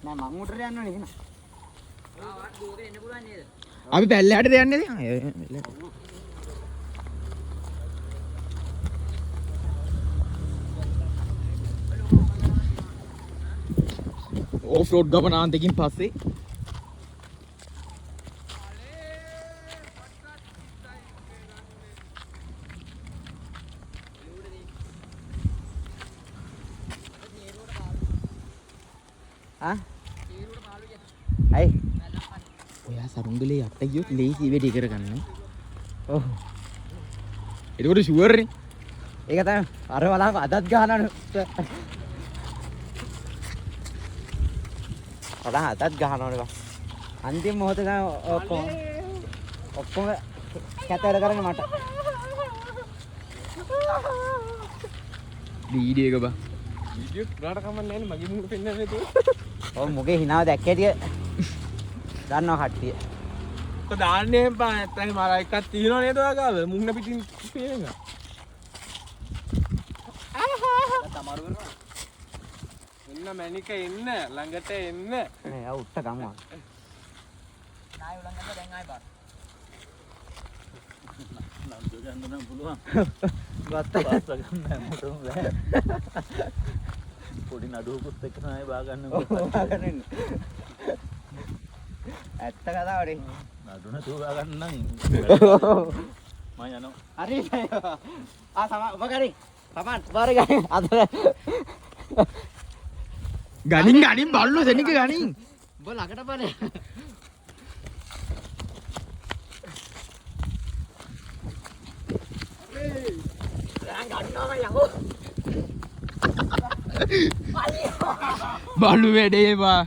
නෑ මං උඩට යන්න ඕනේ එහෙනම්. අපි පැල්ලයට යන්නේ දැන්. ඕෆ් රෝඩ් ගමනාන්තකින් පස්සේ ඇයි ඔයා සරුංගලේ යට ගියොත් ලේසි වැඩි කරගන්න. ඔව්. ඒකට ෂුවර් නේ. ඒක තමයි අර බලන්න අදත් ගහනවනේ. අදා අදත් ගහනවනේ බස්. අන්තිම මොහොත තමයි ඔක්කොම කැතර කරන්නේ මට. වීඩියෝ එක බා. වීඩියෝ පුරාට කමක් නැහැ නේ මගේ මුණ පෙන්නන්නේ නේද? ඔව් මුගේ හිනාව දැක්කේ ටික දන්නවා කට්ටිය. කො දාන්නේ බා නැත්නම් මර එකක් තියෙනව නේද ඔයා ගාව මුන්න පිටින් පේන එක. තමරු වෙනවා. එන්න මැනික එන්න ළඟට එන්න. නේ ආ උට්ට ගමවා. නාය උලන් ගන්න දැන් ආයි බාර. නම් ගන්න නම් පුළුවන්. ගත්ත පාස්ස ගන්න මොටම බෑ. පොඩි නඩුවකුත් එක්ක තමයි බා ගන්න ගන්න. ඇත්ත කතාවනේ. නඩු නැතුව බා ගන්න නම් මම යනවා. හරි උපකාරී. සමන් බාර ගන්න. අද ගනින් බල්ලෝ දෙනික ගනින්. උඹ ළඟට බලන්න. බලු වැඩේ බා.